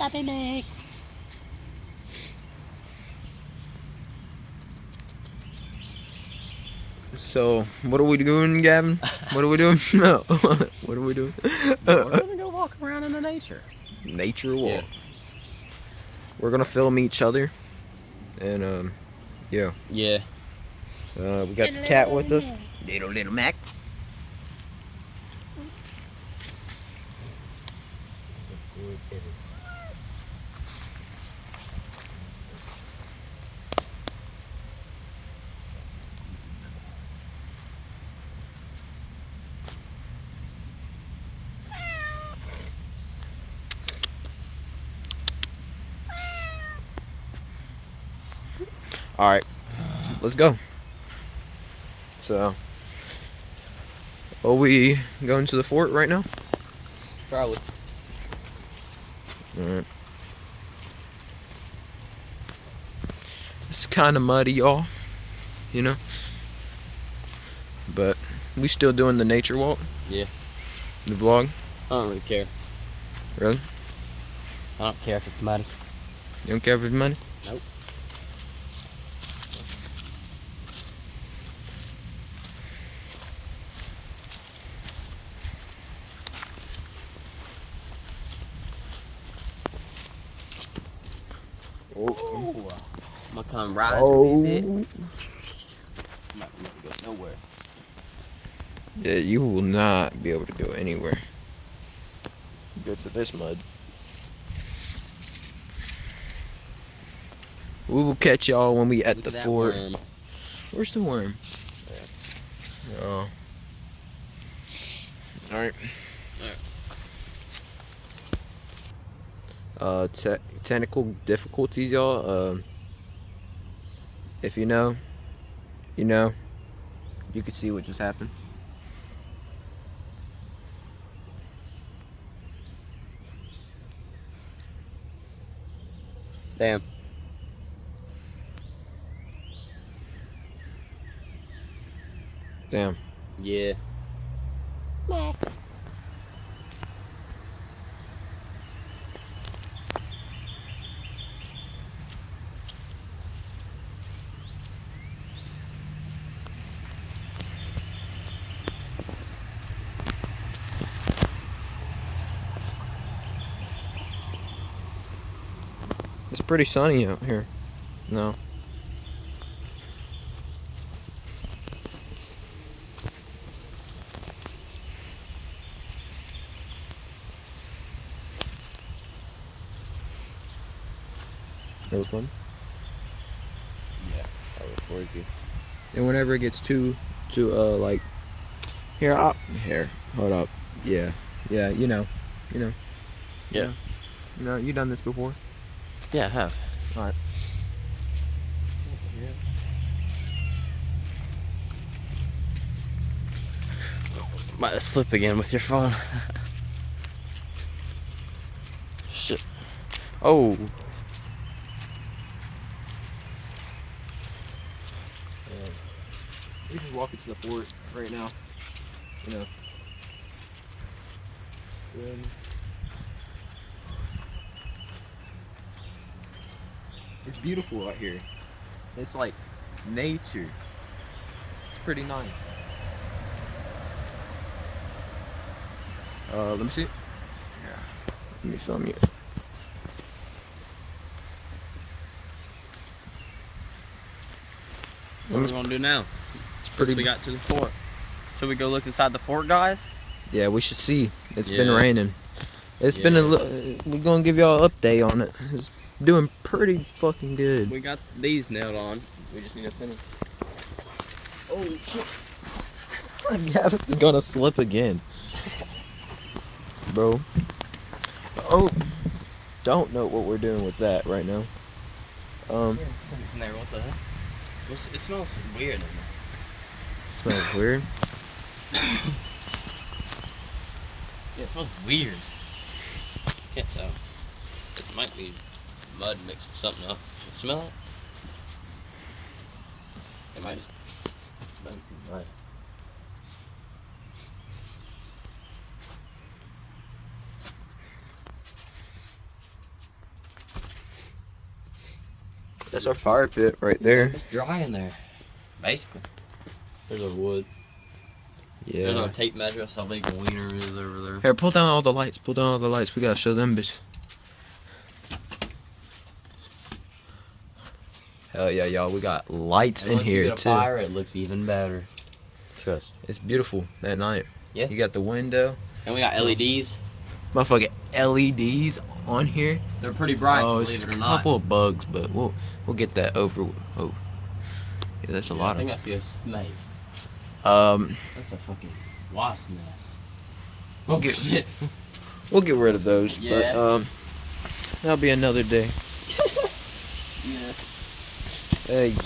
Happy. So, what are we doing, Gavin? What are we doing? No. What are we doing? We're gonna go walk around in the nature. Nature walk. Yeah. We're gonna film each other. And, yeah. Yeah. We got the cat with us. Little Mac. Alright, let's go. So, are we going to the fort right now? Probably. Alright. It's kind of muddy, y'all. You know? But we still doing the nature walk? Yeah. The vlog? I don't really care. Really? I don't care if it's muddy. You don't care if it's muddy? Nope. Oh. I'm gonna come right Oh. underneath it. I'm not gonna go nowhere. Yeah, you will not be able to go anywhere. Go to this mud. We will catch y'all when we at Look the at that fort. worm. Where's the worm? Oh. Alright. Technical difficulties, y'all. If you know, you know. You can see what just happened. Damn. Damn. Yeah. It's pretty sunny out here. No. That was fun. Yeah. That records you. And whenever it gets too like here, hold up. Yeah, you know. Yeah. You done this before? Yeah, I have. All right. Might slip again with your phone. Shit. Oh. We're just walking to the fort right now. You know. It's beautiful out here. It's like nature. It's pretty nice. Let me see it. Yeah. Let me film you. What are we gonna do now? Pretty. We got to the fort. Should we go look inside the fort, guys? Yeah, we should see. It's been raining. It's Yeah. been a. We're gonna give y'all an update on it. It's doing pretty fucking good. We got these nailed on. We just need to finish. Oh shit! Gavin's gonna slip again, bro. Oh, don't know what we're doing with that right now. It's in there. What the heck? It smells weird in there. Smells weird. Yeah, it smells weird. Can't tell. This might be mud mixed with something else. You smell it? It might just be mud. That's our fire pit right there. It's dry in there. Basically. There's our wood. There's our Yeah. tape measure. That's how big the wiener is over there. Here, pull down all the lights. Pull down all the lights. We gotta show them bitch. Hell yeah, y'all. We got lights And in once you here get a too. fire, it looks even better. Trust. It's beautiful at night. Yeah. You got the window. And we got LEDs. Motherfucking LEDs on here. They're pretty bright, Oh, believe it's it a or not. couple of bugs, but we'll get that over. Oh, yeah, that's a Yeah, lot I think I see a snake. of. That's a fucking wasp nest. We'll Oh get- shit. We'll get rid of those. Yeah. But that'll be another day. Yeah.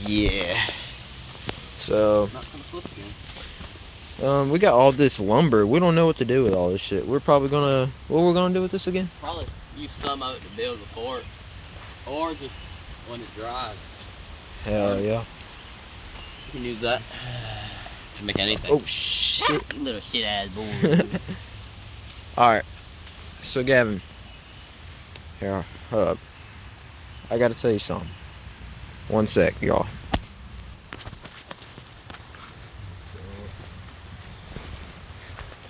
Yeah. So Not gonna flip again. we got all this lumber. We don't know what to do with all this shit. We're probably gonna. What we're gonna do with this again? Probably use some of it to build a fort. Or just when it dries. Hell yeah. You can use that to make anything. Oh shit. You little shit ass boy. All right. So Gavin, here, hold up. I gotta tell you something. One sec, y'all.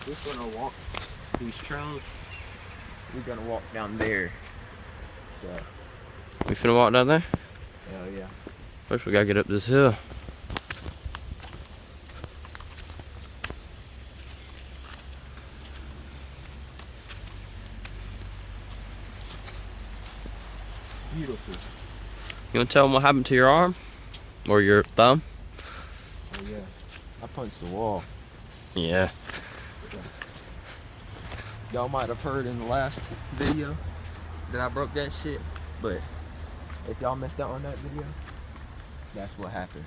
We're gonna walk these trails. We're gonna walk down there. So, We finna walk down there? hell yeah. First we gotta get up this hill. Beautiful. You wanna tell them what happened to your arm? Or your thumb? Oh yeah. I punched the wall. Yeah. Y'all might have heard in the last video that I broke that shit, but if y'all missed out on that video, that's what happened.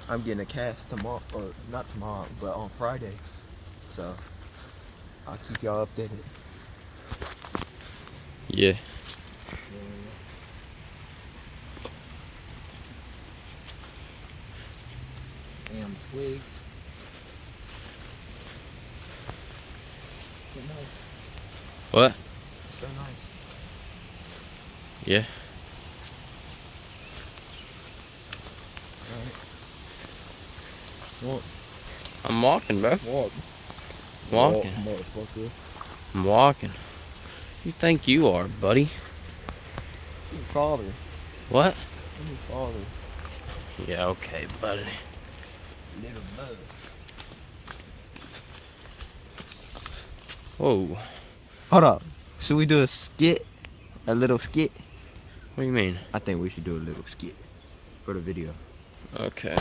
I'm getting a cast tomorrow, or not tomorrow, but on Friday. So I'll keep y'all updated. Yeah. Damn twigs. So nice. What? So nice. Yeah. Alright. I'm walking, bro. Walk. Walking. Motherfucker. I'm walking. You think you are, buddy? Your father. What? I'm your father. Yeah, okay, buddy. Little bug. Whoa. Hold up. Should we do a skit? A little skit? What do you mean? I think we should do a little skit for the video. Okay.